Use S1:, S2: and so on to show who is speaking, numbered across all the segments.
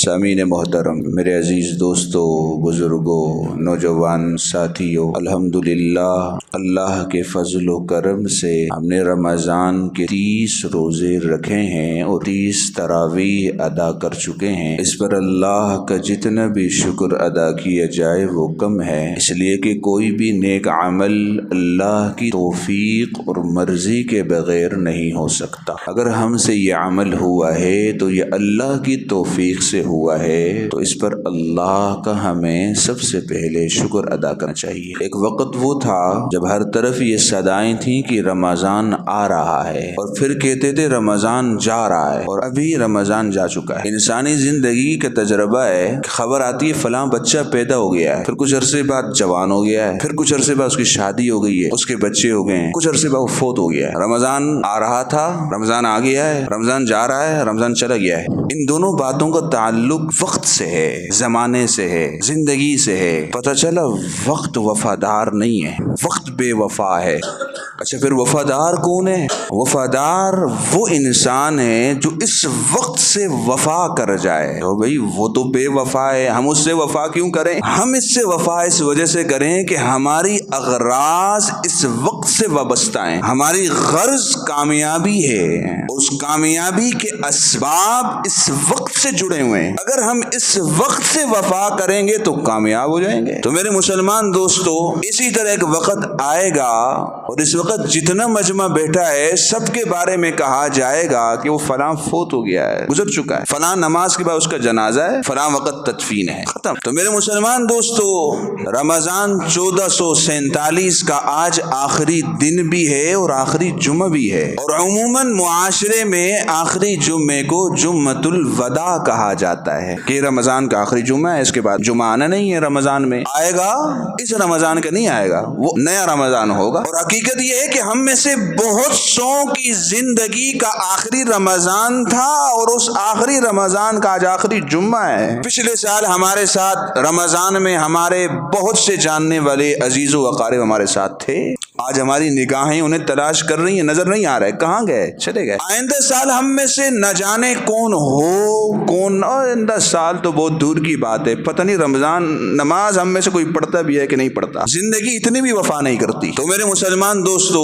S1: سامعین محترم، میرے عزیز دوستو، بزرگوں، نوجوان ساتھیوں، الحمدللہ اللہ کے فضل و کرم سے ہم نے رمضان کے 30 روزے رکھے ہیں اور 30 تراویح ادا کر چکے ہیں۔ اس پر اللہ کا جتنا بھی شکر ادا کیا جائے وہ کم ہے، اس لیے کہ کوئی بھی نیک عمل اللہ کی توفیق اور مرضی کے بغیر نہیں ہو سکتا۔ اگر ہم سے یہ عمل ہوا ہے تو یہ اللہ کی توفیق سے ہوا ہے، تو اس پر اللہ کا ہمیں سب سے پہلے شکر ادا کرنا چاہیے۔ ایک وقت وہ تھا جب ہر طرف یہ صدائیں تھیں کہ رمضان آ رہا ہے، اور پھر کہتے تھے رمضان جا رہا ہے، اور ابھی رمضان جا چکا ہے۔ انسانی زندگی کا تجربہ ہے کہ خبر آتی ہے فلاں بچہ پیدا ہو گیا ہے، پھر کچھ عرصے بعد جوان ہو گیا ہے، پھر کچھ عرصے بعد اس کی شادی ہو گئی ہے، اس کے بچے ہو گئے ہیں، کچھ عرصے بعد وہ فوت ہو گیا ہے۔ رمضان آ رہا تھا، رمضان آ گیا ہے، رمضان جا رہا ہے، رمضان چلا گیا ہے۔ ان دونوں باتوں کا تعلق وقت سے ہے، زمانے سے ہے، زندگی سے ہے۔ پتہ چلا وقت وفادار نہیں ہے، وقت بے وفا ہے۔ اچھا، پھر وفادار کون ہے؟ وفادار وہ انسان ہے جو اس وقت سے وفا کر جائے۔ تو بھئی وہ تو بے وفا ہے، ہم اس سے وفا کیوں کریں؟ ہم اس سے وفا اس وجہ سے کریں کہ ہماری اغراض اس وقت سے وابستہ ہیں، ہماری غرض کامیابی ہے، اس کامیابی کے اسباب اس وقت سے جڑے ہوئے ہیں۔ اگر ہم اس وقت سے وفا کریں گے تو کامیاب ہو جائیں گے۔ تو میرے مسلمان دوستو، اسی طرح ایک وقت آئے گا اور اس وقت جتنا مجمع بیٹھا ہے سب کے بارے میں کہا جائے گا کہ وہ فلاں فوت ہو گیا ہے، گزر چکا ہے، فلاں نماز کے بعد اس کا جنازہ ہے، فلاں وقت تدفین ہے، ختم۔ تو میرے مسلمان دوستو، رمضان 1447 کا آج آخری دن بھی ہے اور آخری جمعہ بھی ہے، اور عموماً معاشرے میں آخری جمعے کو جمعۃ الوداع کہا جاتا ہے کہ رمضان کا آخری جمعہ ہے، اس کے بعد جمعہ آنا نہیں ہے، رمضان میں آئے گا، اس رمضان کا نہیں آئے گا، وہ نیا رمضان ہوگا۔ اور حقیقت یہ ہے کہ ہم میں سے بہت سو کی زندگی کا آخری رمضان تھا اور اس آخری رمضان کا آج آخری جمعہ ہے۔ پچھلے سال ہمارے ساتھ رمضان میں ہمارے بہت سے جاننے والے عزیز و اقارب ہمارے ساتھ تھے۔ آج ہماری نگاہیں انہیں تلاش کر رہی ہیں، نظر نہیں آ رہے، کہاں گئے، چلے گئے۔ آئندہ سال ہم میں سے نہ جانے کون ہو، کون آئندہ سال تو بہت دور کی بات ہے، پتہ نہیں رمضان نماز ہم میں سے کوئی پڑھتا بھی ہے کہ نہیں پڑھتا۔ زندگی اتنی بھی وفا نہیں کرتی۔ تو میرے مسلمان دوستو،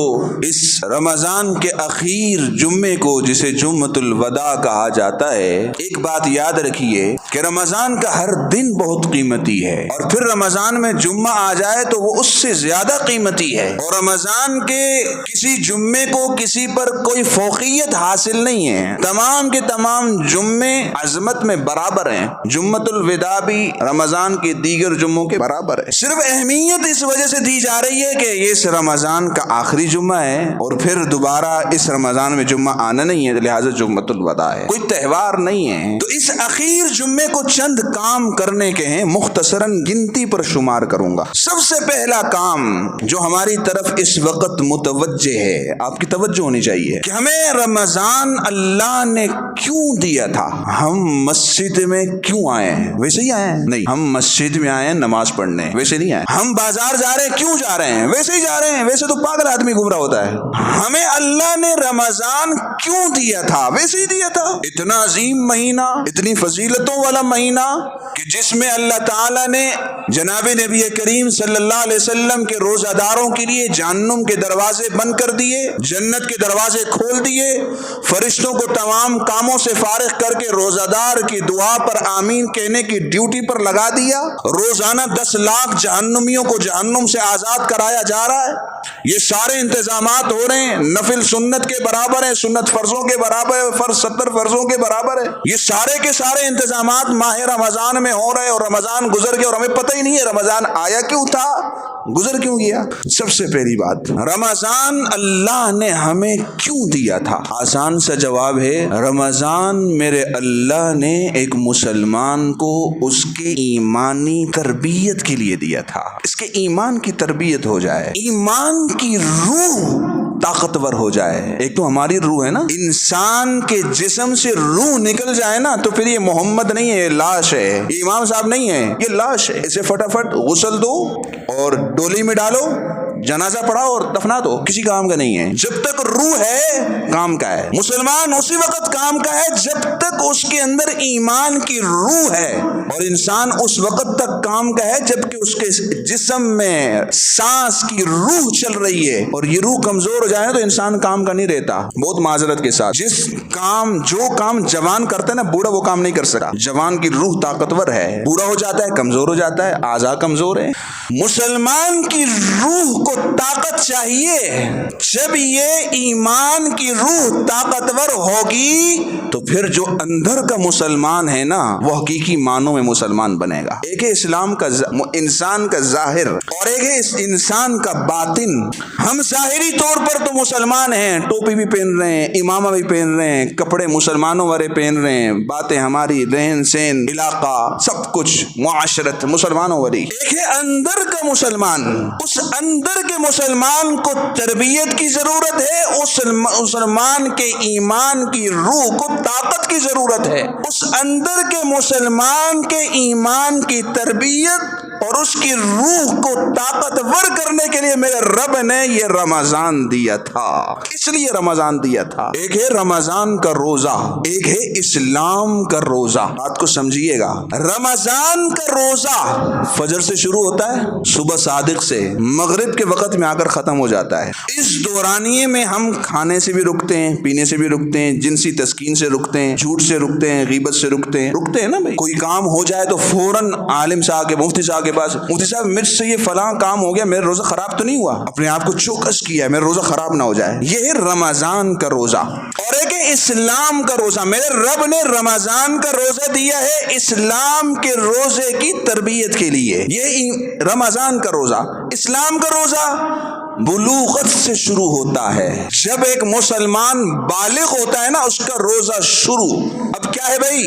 S1: اس رمضان کے اخیر جمعے کو جسے جمعۃ الوداع کہا جاتا ہے، ایک بات یاد رکھیے کہ رمضان کا ہر دن بہت قیمتی ہے، اور پھر رمضان میں جمعہ آ جائے تو وہ اس سے زیادہ قیمتی ہے، اور رمضان کے کسی جمعے کو کسی پر کوئی فوقیت حاصل نہیں ہے۔ تمام کے تمام جمعے عظمت میں برابر ہیں، جمعۃ الوداع بھی رمضان کے دیگر جمعوں کے برابر ہے۔ صرف اہمیت اس وجہ سے دی جا رہی ہے کہ یہ اس رمضان کا آخری جمعہ ہے اور پھر دوبارہ اس رمضان میں جمعہ آنا نہیں ہے، لہٰذا جمعۃ الوداع ہے، کوئی تہوار نہیں ہے۔ تو اس اخیر جمعے کو چند کام کرنے کے ہیں، مختصراً گنتی پر شمار کروں گا۔ سب سے پہلا کام جو ہماری طرف اس وقت متوجہ ہے، آپ کی توجہ ہونی چاہیے کہ ہمیں رمضان اللہ نے کیوں دیا تھا۔ ہم مسجد میں کیوں آئے ہیں؟ ویسے ہی آئے ہیں؟ نہیں، ہم مسجد میں آئے ہیں نماز پڑھنے، ویسے نہیں آئے۔ ہم بازار جا رہے ہیں، کیوں جا رہے ہیں؟ ویسے ہی جا رہے ہیں، ویسے تو پاگل آدمی گھوم رہا ہوتا ہے۔ ہمیں اللہ نے رمضان کیوں دیا تھا؟ ویسے ہی دیا تھا۔ اتنا عظیم مہینہ، اتنی فضیلتوں والا مہینہ کہ جس میں اللہ تعالیٰ نے جناب نبی کریم صلی اللہ علیہ وسلم کے روزہ داروں کے لیے جہنم کے دروازے بند کر دیے، جنت کے دروازے کھول دیے، فرشتوں کو تمام کاموں سے فارغ کر کے روزہ دار کی دعا پر آمین کہنے کی ڈیوٹی پر لگا دیا۔ روزانہ 10 لاکھ جہنمیوں کو جہنم سے آزاد کرایا جا رہا ہے۔ یہ سارے انتظامات ہو رہے ہیں، نفل سنت کے برابر ہیں، سنت فرضوں کے برابر ہے، فرض 70 فرضوں کے برابر ہے۔ یہ سارے کے سارے انتظامات ماہ رمضان میں ہو رہے ہیں، اور رمضان گزر گیا اور ہمیں پتہ ہی نہیں ہے رمضان آیا کیوں تھا، گزر کیوں گیا۔ سب سے پہلی بات، رمضان اللہ نے ہمیں کیوں دیا تھا؟ آسان سا جواب ہے، رمضان میرے اللہ نے ایک مسلمان کو اس کے ایمانی تربیت کے لیے دیا تھا، اس کے ایمان کی تربیت ہو جائے، ایمان کی روح طاقتور ہو جائے۔ ایک تو ہماری روح ہے نا، انسان کے جسم سے روح نکل جائے نا تو پھر یہ محمد نہیں ہے، یہ لاش ہے، یہ امام صاحب نہیں ہے، یہ لاش ہے۔ اسے فٹافٹ غسل دو اور ڈولی میں ڈالو، جنازہ پڑھاؤ اور دفنا دو، کسی کام کا نہیں ہے۔ جب تک روح ہے کام کا ہے۔ مسلمان اسی وقت کام کا ہے جب تک اس کے اندر ایمان کی روح ہے، اور انسان اس وقت تک کام کا ہے جب کہ اس کے جسم میں سانس کی روح چل رہی ہے، اور یہ روح کمزور ہو جائے تو انسان کام کا نہیں رہتا۔ بہت معذرت کے ساتھ، جو کام جوان کرتا ہے نا، بوڑھا وہ کام نہیں کر سکتا۔ جوان کی روح طاقتور ہے، بوڑھا ہو جاتا ہے کمزور ہو جاتا ہے، اعضاء کمزور ہے۔ مسلمان کی روح کو طاقت چاہیے، جب یہ ایمان کی روح طاقتور ہوگی تو پھر جو اندر کا مسلمان ہے نا وہ حقیقی معنوں میں مسلمان بنے گا۔ ایک ہے اسلام کا انسان کا ظاہر، اور ایک ہے اس انسان کا باطن۔ ہم ظاہری طور پر تو مسلمان ہیں، ٹوپی بھی پہن رہے ہیں، امامہ بھی پہن رہے ہیں، کپڑے مسلمانوں والے پہن رہے ہیں، باتیں ہماری رہن سہن علاقہ سب کچھ معاشرت مسلمانوں والی۔ ایک ہے اندر کا مسلمان، اس اندر کے مسلمان کو تربیت کی ضرورت ہے، اس مسلمان کے ایمان کی روح کو طاقت کی ضرورت ہے۔ اس اندر کے مسلمان کے ایمان کی تربیت اور اس کی روح کو طاقتور کرنے کے لیے میرے رب نے یہ رمضان دیا تھا، اس لیے رمضان دیا تھا۔ ایک ہے رمضان کا روزہ، ایک ہے اسلام کا روزہ۔ بات کو سمجھیے گا، رمضان کا روزہ فجر سے شروع ہوتا ہے، صبح صادق سے مغرب کے وقت میں آ کر ختم ہو جاتا ہے۔ اس دورانیے میں ہم کھانے سے بھی رکتے ہیں، پینے سے بھی رکتے ہیں، جنسی تسکین سے رکتے ہیں، جھوٹ سے رکتے ہیں، غیبت سے رکتے ہیں نا بھائی۔ کوئی کام ہو جائے تو فوراً عالم صاحب کے مفتی صاحب کے پاس، مفتی صاحب مجھ سے یہ فلاں کام ہو گیا، میرا روزہ خراب تو نہیں ہوا؟ اپنے آپ کو چوکس کیا ہے میرا روزہ خراب نہ ہو جائے۔ یہ ہے رمضان کا روزہ۔ اور ایک ہے اسلام کا روزہ۔ میرے رب نے رمضان کا روزہ دیا ہے اسلام کے روزے کی تربیت کے لیے۔ یہ رمضان کا روزہ۔ اسلام کا روزہ بلوغت سے شروع ہوتا ہے، جب ایک مسلمان بالغ ہوتا ہے نا اس کا روزہ شروع۔ اب کیا ہے بھائی،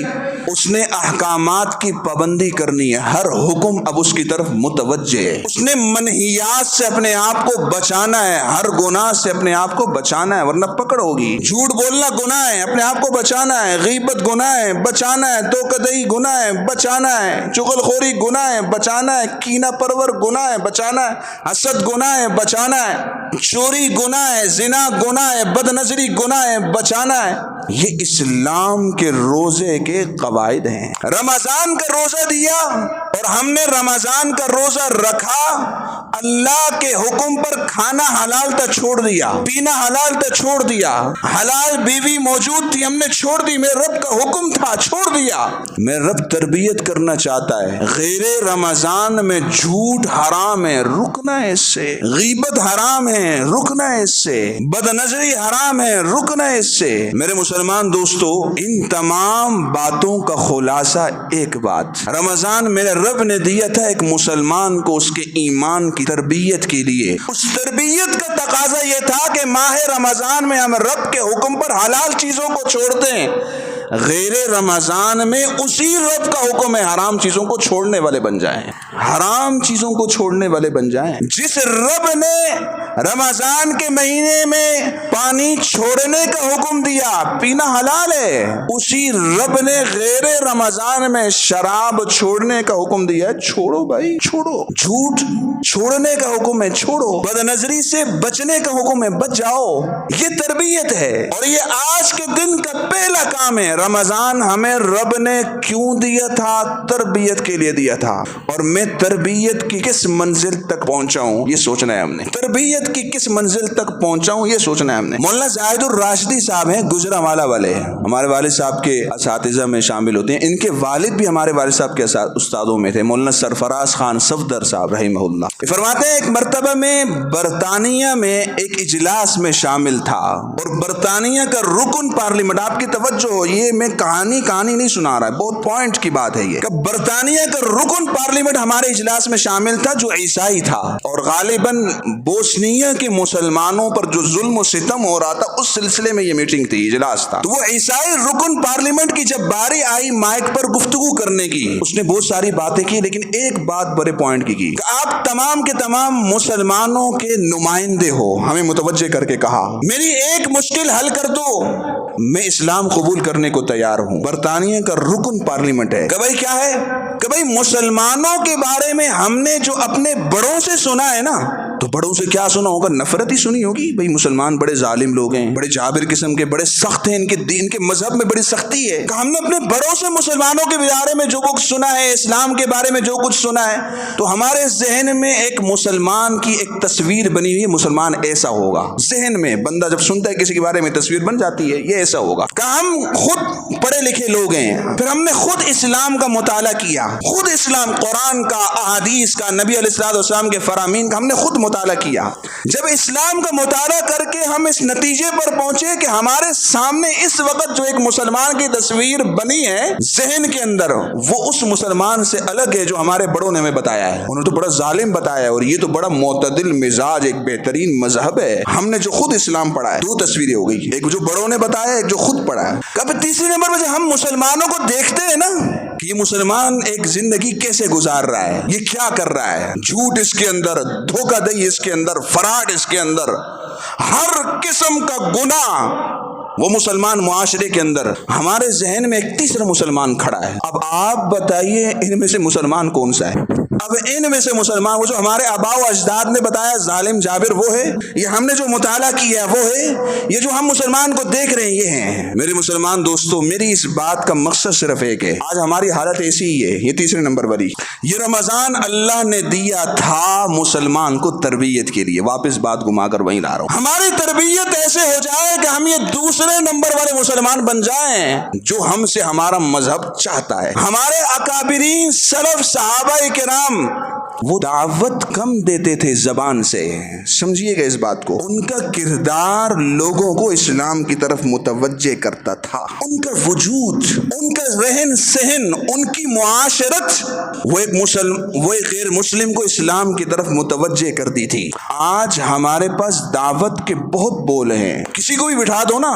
S1: اس نے احکامات کی پابندی کرنی ہے، ہر حکم اب اس کی طرف متوجہ ہے، اس نے منہیات سے اپنے آپ کو بچانا ہے، ہر گناہ سے اپنے آپ کو بچانا ہے ورنہ پکڑ ہوگی۔ جھوٹ بولنا گناہ ہے، اپنے آپ کو بچانا ہے، غیبت گناہ ہے، بچانا ہے، دھوکہ گناہ ہے، بچانا ہے، چغل خوری گناہ ہے، بچانا ہے، کینہ پرور گناہ ہے، بچانا ہے، حسد گناہ ہے، بچانا ہے، چوری گناہ ہے، زنا گناہ ہے، بد نظری گناہ ہے، بچانا ہے۔ یہ اسلام کے روزے کے قواعد ہیں۔ رمضان کا روزہ دیا اور ہم نے رمضان کا روزہ رکھا، اللہ کے حکم پر کھانا حلال تھا چھوڑ دیا، پینا حلال تھا چھوڑ دیا، حلال بیوی موجود تھی ہم نے چھوڑ دی، میرے رب کا حکم تھا چھوڑ دیا۔ میرے رب تربیت کرنا چاہتا ہے۔ غیر رمضان میں جھوٹ حرام ہے، رکنا ہے اس سے، غیبت حرام ہے، رکنا ہے اس سے، بد نظری حرام ہے، رکنا ہے اس سے۔ میرے مسلمان دوستو، ان تمام باتوں کا خلاصہ ایک بات، رمضان میرے رب نے دیا تھا ایک مسلمان کو اس کے ایمان کی تربیت کے لیے۔ اس تربیت کا تقاضا یہ تھا کہ ماہ رمضان میں ہم رب کے حکم پر حلال چیزوں کو چھوڑتے ہیں، غیر رمضان میں اسی رب کا حکم ہے حرام چیزوں کو چھوڑنے والے بن جائیں، حرام چیزوں کو چھوڑنے والے بن جائیں۔ جس رب نے رمضان کے مہینے میں پانی چھوڑنے کا حکم دیا، پینا حلال ہے، اسی رب نے غیر رمضان میں شراب چھوڑنے کا حکم دیا ہے، چھوڑو بھائی چھوڑو، جھوٹ چھوڑنے کا حکم ہے چھوڑو، بد نظری سے بچنے کا حکم ہے بچ جاؤ۔ یہ تربیت ہے اور یہ آج کے دن کا پہلا کام ہے۔ رمضان ہمیں رب نے کیوں دیا تھا؟ تربیت کے لیے دیا تھا، اور میں تربیت کی کس منزل تک پہنچا ہوں یہ سوچنا ہے ہم نے، تربیت کی کس منزل تک پہنچا ہوں یہ سوچنا ہے ہم نے۔ مولانا زاہد الراشدی صاحب ہیں، گجرانوالہ والے ہیں، ہمارے والد صاحب کے اساتذہ میں شامل ہوتے ہیں، ان کے والد بھی ہمارے والد صاحب کے استادوں میں تھے، مولانا سرفراز خان صفدر صاحب رحمہ اللہ۔ فرماتے ہیں ایک مرتبہ میں برطانیہ میں ایک اجلاس میں شامل تھا، اور برطانیہ کا رکن پارلیمنٹ، آپ کی توجہ ہو، یہ میں کہانی نہیں سنا رہا ہے، بہت پوائنٹ کی بات ہے یہ، کہ برطانیہ کا رکن پارلیمنٹ ہمارے اجلاس میں شامل تھا جو عیسائی تھا، اور غالباً بوسنیا کے مسلمانوں پر جو ظلم و ستم ہو رہا تھا اس سلسلے میں یہ میٹنگ تھی، اجلاس تھا۔ تو وہ عیسائی رکن پارلیمنٹ کی جب باری آئی مائک پر گفتگو کرنے کی، اس نے بہت ساری باتیں کی، لیکن ایک بات بڑے پوائنٹ کی کہ آپ تمام کے تمام مسلمانوں کے نمائندے ہو، ہمیں متوجہ کر کے کہا میری ایک مشکل حل کر دو، میں اسلام قبول کرنے کو تیار ہوں۔ برطانیہ کا رکن پارلیمنٹ ہے کہ بھائی کیا ہے کہ بھائی مسلمانوں کے بارے میں ہم نے جو اپنے بڑوں سے سنا ہے نا، تو بڑوں سے کیا سنا ہوگا؟ نفرت ہی سنی ہوگی. بھئی مسلمان بڑے ظالم لوگ ہیں، بڑے جابر قسم کے، بڑے سخت ہیں، ان کے دین کے مذہب میں بڑی سختی ہے. کہ ہم نے اپنے بڑوں سے مسلمانوں کے بارے میں جو کچھ سنا ہے، اسلام کے بارے میں جو کچھ سنا ہے، تو ہمارے ذہن میں ایک مسلمان کی ایک تصویر بنی ہوئی ہے، مسلمان ایسا ہوگا. ذہن میں بندہ جب سنتا ہے کسی کے بارے میں تصویر بن جاتی ہے، یہ ایسا ہوگا. کہ ہم خود پڑھے لکھے لوگ ہیں، پھر ہم نے خود اسلام کا مطالعہ کیا، خود اسلام، قرآن کا، احادیث کا، نبی علیہ الصلوۃ والسلام کے فرامین کا ہم نے خود مطالعہ کیا. جب اسلام کا مطالعہ کر کے ہم اس نتیجے پر پہنچے کہ ہمارے سامنے اس وقت جو ایک مسلمان کی تصویر بنی ہے ذہن کے اندر، وہ اس مسلمان سے الگ ہے جو ہمارے بڑوں نے ہمیں بتایا ہے. انہوں نے تو بڑا ظالم بتایا ہے، اور یہ تو بڑا معتدل مزاج ایک بہترین مذہب ہے. ہم نے جو خود اسلام پڑھا ہے، دو تصویریں ہو گئی، ایک جو بڑوں نے بتایا ہے، ایک جو خود پڑھا ہے. اب تیسرے نمبر پر ہم مسلمانوں کو دیکھتے ہیں نا کہ یہ مسلمان ایک زندگی کیسے گزار رہا ہے، یہ کیا کر رہا ہے. جھوٹ اس کے اندر، دھوکہ دہی اس کے اندر، فراڈ اس کے اندر، ہر قسم کا گناہ وہ مسلمان معاشرے کے اندر. ہمارے ذہن میں ایک تیسرا مسلمان کھڑا ہے. اب آپ بتائیے ان میں سے مسلمان کون سا ہے؟ اب ان میں سے مسلمان وہ جو ہمارے آباء و اجداد نے بتایا ظالم جابر وہ ہے، یہ ہم نے جو مطالعہ کیا ہے وہ ہے، یہ جو ہم مسلمان کو دیکھ رہے ہیں یہ ہیں. میرے مسلمان دوستو، میری اس بات کا مقصد صرف ایک ہے. آج ہماری حالت ایسی ہی ہے. یہ تیسرے نمبر والی، یہ رمضان اللہ نے دیا تھا مسلمان کو تربیت کے لیے. واپس بات گھما کر وہیں لا رہا ہوں. ہماری تربیت ایسے ہو جائے کہ ہم یہ دوسرے نمبر والے مسلمان بن جائیں جو ہم سے ہمارا مذہب چاہتا ہے. ہمارے اکابرین سلف صحابہ کرام وہ دعوت کم دیتے تھے زبان سے. سمجھیے گا اس بات کو. ان کا کردار لوگوں کو اسلام کی طرف متوجہ کرتا تھا. ان کا وجود، ان کا رہن سہن، ان کی معاشرت وہ ایک غیر مسلم کو اسلام کی طرف متوجہ کرتی تھی. آج ہمارے پاس دعوت کے بہت بول ہیں. کسی کو بھی بٹھا دو نا،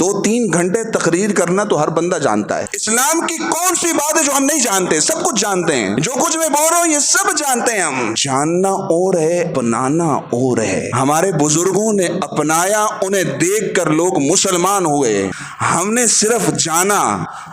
S1: 2-3 گھنٹے تقریر کرنا تو ہر بندہ جانتا ہے. اسلام کی کون سی بات ہے جو ہم نہیں جانتے؟ سب کچھ جانتے ہیں. جو کچھ میں بول رہا ہوں یہ سب جانتے ہیں ہم. جاننا اور ہے، اپنانا اور ہے. ہمارے بزرگوں نے اپنایا، انہیں دیکھ کر لوگ مسلمان ہوئے. ہم نے صرف جانا.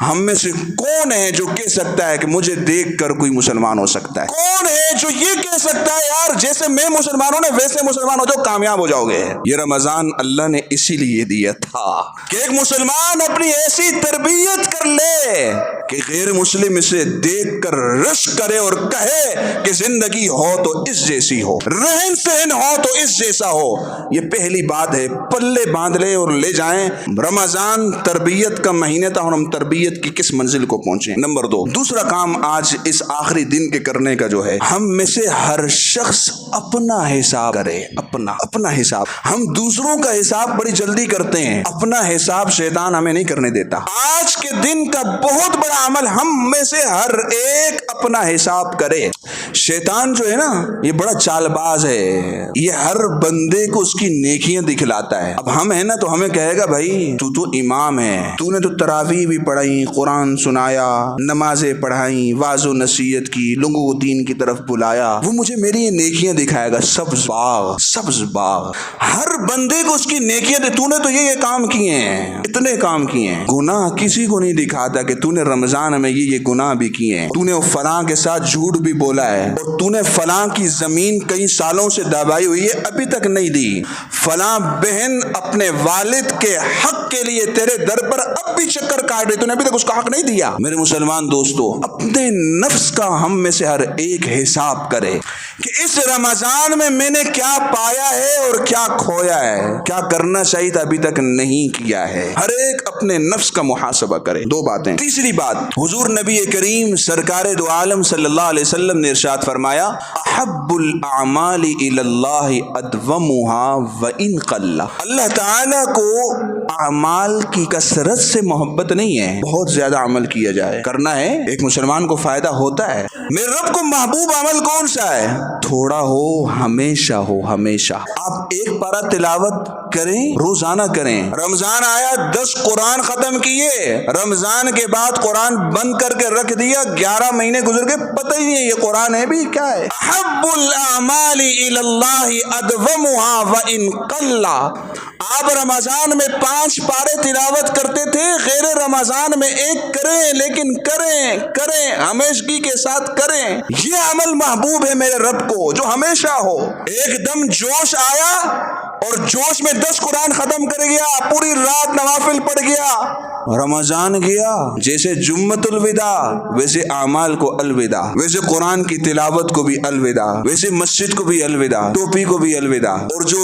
S1: ہم میں سے کون ہے جو کہہ سکتا ہے کہ مجھے دیکھ کر کوئی مسلمان ہو سکتا ہے؟ کون ہے جو یہ کہہ سکتا ہے یار جیسے میں مسلمان ہوں نا ویسے مسلمان ہو جاؤ کامیاب ہو جاؤ گے؟ یہ رمضان اللہ نے اسی لیے دیا تھا کہ ایک مسلمان اپنی ایسی تربیت کر لے کہ غیر مسلم اسے دیکھ کر رشک کرے اور کہے کہ زندگی ہو تو اس جیسی ہو، رہن سہن ہو تو اس جیسا ہو. یہ پہلی بات ہے. پلے باندھ لے اور لے جائیں. رمضان تربیت کا مہینہ تھا اور ہم تربیت کی کس منزل کو پہنچے. نمبر 2، دوسرا کام آج اس آخری دن کے کرنے کا جو ہے، ہم میں سے ہر شخص اپنا حساب کرے. اپنا حساب. ہم دوسروں کا حساب بڑی جلدی کرتے ہیں، اپنا حساب شیطان ہمیں نہیں کرنے دیتا. آج کے دن کا بہت بڑا عمل، ہم میں سے ہر ایک اپنا حساب کرے. شیطان جو ہے نا یہ بڑا چال باز ہے. یہ ہر بندے کو اس کی نیکیاں دکھلاتا ہے. اب ہم ہیں نا تو ہمیں کہے گا بھائی تو امام ہے، تو نے تو تراویح بھی پڑھائی، قرآن سنایا، نمازیں پڑھائی، واعظ و نصیحت کی، لوگوں کو دین کی طرف بلایا، وہ مجھے میری یہ نیکیاں دکھائے گا. سبز باغ ہر بندے کو اس کی نیکیاں دے. تو نے تو یہ کام کیے ہیں، اتنے کام کیے ہیں. گناہ کسی کو نہیں دکھاتا کہ تو نے رمضان میں یہ گناہ بھی کیے ہیں، تو نے فلاں کے ساتھ جھوٹ بھی بولا ہے، اور تو نے فلاں کی زمین کئی سالوں سے دبائی ہوئی ہے ابھی تک نہیں دی. فلاں بہن اپنے والد کے حق کے لیے تیرے در پر اب بھی چکر کاٹ رہی، تو نے ابھی تک اس کا حق نہیں دیا. میرے مسلمان دوستو، اپنے نفس کا ہم میں سے ہر ایک حساب کرے کہ اس رمضان میں نے کیا پایا ہے اور کیا کھویا ہے، کیا کرنا چاہیے تھا ابھی تک نہیں کیا ہے. ہر ایک اپنے نفس کا محاسبہ کرے. 2 باتیں. تیسری بات، حضور نبی کریم سرکار دو عالم صلی اللہ علیہ وسلم نے ارشاد فرمایا، احب الاعمال الی اللہ ادومها وان قل. اللہ تعالی کو اعمال کی کثرت سے محبت نہیں ہے بہت زیادہ عمل کیا جائے. کرنا ہے، ایک مسلمان کو فائدہ ہوتا ہے. میرے رب کو محبوب عمل کون سا ہے؟ تھوڑا ہو، ہمیشہ ہو. ہمیشہ آپ ایک پارہ تلاوت کریں روزانہ کریں. رمضان آیا 10 قرآن ختم کیے, رمضان کے بعد قرآن بند کر کے رکھ دیا, 11 مہینے گزر گئے, پتہ ہی نہیں یہ قرآن ہے بھی کیا ہے. احب الاعمال الی اللہ ادومها وان قل. آپ رمضان میں 5 پارے تلاوت کرتے تھے, غیر رمضان میں 1 کریں, لیکن کریں ہمیشگی کے ساتھ کریں. یہ عمل محبوب ہے میرے رب کو جو ہمیشہ ہو. ایک دم جوش آیا اور جوش میں 10 قرآن ختم کر گیا, پوری رات نوافل پڑھ گیا, رمضان گیا, جیسے جمعۃ الوداع ویسے اعمال کو الوداع, ویسے قرآن کی تلاوت کو بھی الوداع, ویسے مسجد کو بھی الوداع, ٹوپی کو بھی الوداع, اور جو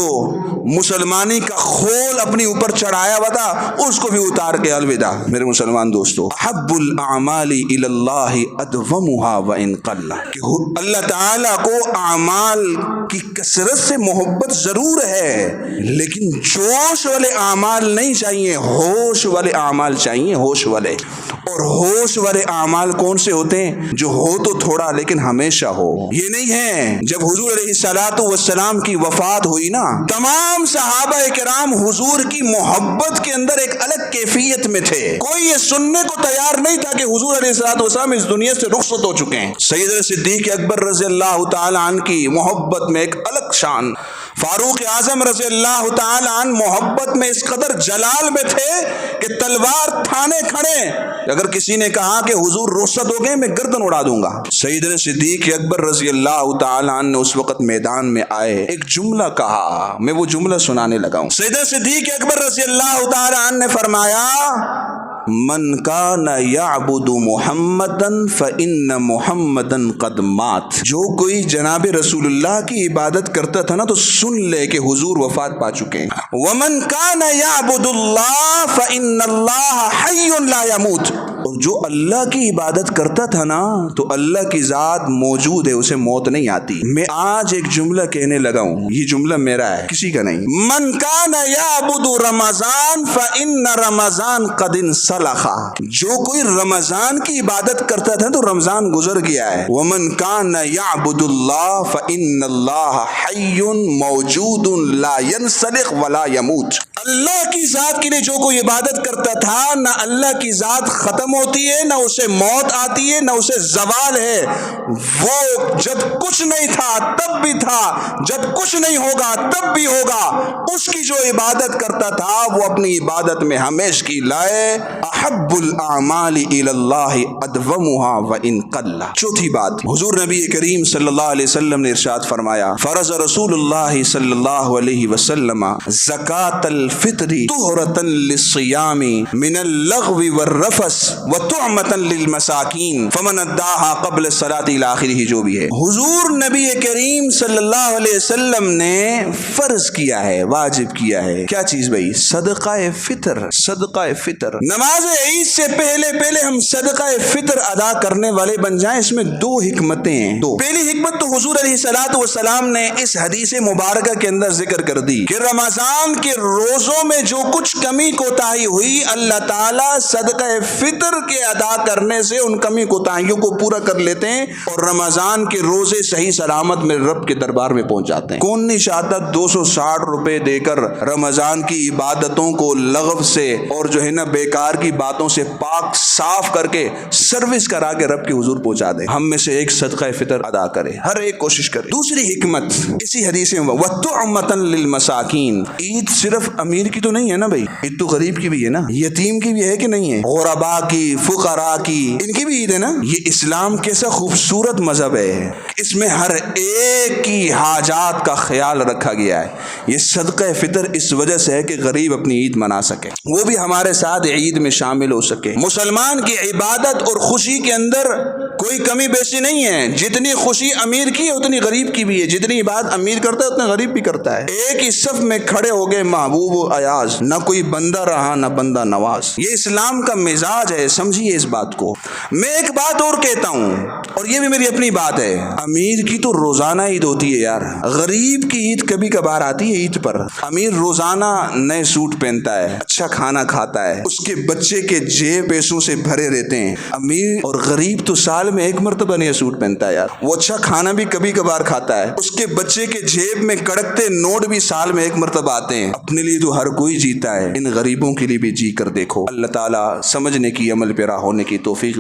S1: مسلمانی کا خول اپنی اوپر چڑھایا ہوا تھا اس کو بھی اتار کے الوداع. میرے مسلمان دوستو, احب الاعمال الی اللہ ادومها وان قل. کہ اللہ تعالیٰ کو اعمال کی کثرت سے محبت ضرور ہے, لیکن جوش والے اعمال نہیں چاہیے, ہوش والے اعمال چاہیے, ہوش والے. اور ہوش والے اعمال کون سے ہوتے ہیں؟ جو ہو تو تھوڑا لیکن ہمیشہ ہو. یہ نہیں ہے جب حضور علیہ الصلوۃ والسلام کی وفات ہوئی نا, تمام صحابہ کرام حضور کی محبت کے اندر ایک الگ کیفیت میں تھے. کوئی یہ سننے کو تیار نہیں تھا کہ حضور علیہ الصلوۃ والسلام اس دنیا سے رخصت ہو چکے ہیں. سیدنا صدیق اکبر رضی اللہ تعالی عنہ کی محبت میں ایک الگ شان, فاروق اعظم رضی اللہ تعالی عنہ محبت میں اس قدر جلال میں تھے کہ تلوار تھانے کھڑے, اگر کسی نے کہا کہ حضور رخصت ہو گئے میں گردن اڑا دوں گا. سیدنا صدیق اکبر رضی اللہ تعالی عنہ نے اس وقت میدان میں آئے, ایک جملہ کہا, میں وہ جملہ سنانے لگا ہوں. سیدنا صدیق اکبر رضی اللہ تعالی عنہ نے فرمایا, من کان یعبد محمدا فإن محمدا قد مات. جو کوئی جناب رسول اللہ کی عبادت کرتا تھا نا تو سن لے کہ حضور وفات پا چکے ہیں. ومن کان یعبد اللہ فإن اللہ حی لا يموت. اور جو اللہ کی عبادت کرتا تھا نا تو اللہ کی ذات موجود ہے, اسے موت نہیں آتی. میں آج ایک جملہ کہنے لگا ہوں, یہ جملہ میرا ہے, کسی کا نہیں. من کان یعبد رمضان فإن رمضان قد انسلخ. جو کوئی رمضان کی عبادت کرتا تھا تو رمضان گزر گیا ہے. ومن کان یعبد اللہ فإن اللہ حی موجود لا ينسلخ ولا يموت. اللہ کی ذات کے لیے جو کوئی عبادت کرتا تھا, نہ اللہ کی ذات ختم ہوتی ہے, نہ اسے موت آتی ہے, نہ اسے زوال ہے. وہ جب کچھ نہیں تھا تب بھی تھا, جب کچھ نہیں ہوگا تب بھی ہوگا. اس کی جو عبادت کرتا تھا وہ اپنی عبادت میں ہمیشہ کی لائے. احب الاعمال الی اللہ ادومها وان قل. چوتھی بات, حضور نبی کریم صلی اللہ علیہ وسلم نے ارشاد فرمایا, فرض رسول اللہ صلی اللہ علیہ وسلم زکاۃ الفطر طہرۃ للصیام من اللغو والرفث وطعمۃ للمساکین فمن اداها قبل الصلاۃ الی آخرہ. جو بھی ہے حضور نبی کریم صلی اللہ علیہ وسلم نے فرض کیا ہے, واجب کیا ہے. کیا چیز بھائی؟ صدقہ فطر. صدقہ فطر, نماز عید سے پہلے ہم صدقہ فطر ادا کرنے والے بن جائیں. اس میں 2 حکمتیں ہیں. پہلی حکمت تو حضور علیہ الصلوۃ والسلام نے اس حدیث مبارکہ کے اندر ذکر کر دی کہ رمضان کے روزوں میں جو کچھ کمی کوتاہی ہوئی, اللہ تعالیٰ صدقہ فطر کے ادا کرنے سے ان کمی کوتاہیوں کو پورا کر لیتے ہیں اور رمضان کے روزے صحیح سلامت میں رب کے دربار میں پہنچ جاتے ہیں. کون نہیں چاہتا 260 روپے دے کر رمضان کی عبادتوں کو لغو سے اور جو ہے نا بیکار کی باتوں سے پاک صاف کر کے سروس کرا کے رب کے حضور پہنچا دے. ہم میں سے ایک صدقہ فطر ادا کرے, ہر ایک کوشش کرے. دوسری حکمت اسی حدیث میں وَطُعْمَةً لِلْمَسَاكِينَ. عید صرف امیر کی تو نہیں ہے نا بھائی, عید تو غریب کی بھی ہے نا, یتیم کی بھی ہے کہ نہیں ہے, غربا کی, فقراء کی, ان کی بھی عید ہے نا. یہ اسلام کیسا خوبصورت مذہب ہے, اس میں ہر ایک کی حاجات کا خیال رکھا گیا ہے. یہ صدقہ فطر اس وجہ سے ہے کہ غریب اپنی عید منا سکے, وہ بھی ہمارے ساتھ عید میں شامل ہو سکے. مسلمان کی عبادت اور خوشی کے اندر کوئی کمی بیشی نہیں ہے. جتنی خوشی امیر کی ہے اتنی غریب کی بھی ہے, جتنی عبادت امیر کرتا ہے اتنا غریب بھی کرتا ہے. ایک ہی صف میں کھڑے ہو گئے محبوب و ایاز, نہ کوئی بندہ رہا نہ بندہ نواز. یہ اسلام کا مزاج ہے, سمجھیے اس بات کو. میں ایک بات اور کہتا ہوں, اور یہ بھی میری اپنی بات ہے, امیر کی تو روزانہ عید ہوتی ہے یار, غریب کی عید کبھی کبھار آتی ہے. عید پر امیر روزانہ نئے سوٹ پہنتا ہے, اچھا کھانا کھاتا ہے, اس کے بچے کے جیب پیسوں سے بھرے رہتے ہیں. امیر اور غریب تو سال میں ایک مرتبہ نیا سوٹ پہنتا ہے یار, وہ اچھا کھانا بھی کبھی کبھار کھاتا ہے, اس کے بچے کے جیب میں کڑکتے نوٹ بھی سال میں ایک مرتبہ آتے ہیں. اپنے لیے تو جو ہر کوئی جیتا ہے ان غریبوں کے لیے بھی جی کر دیکھو۔ اللہ تعالیٰ سمجھنے کی، عمل پیرا ہونے کی توفیق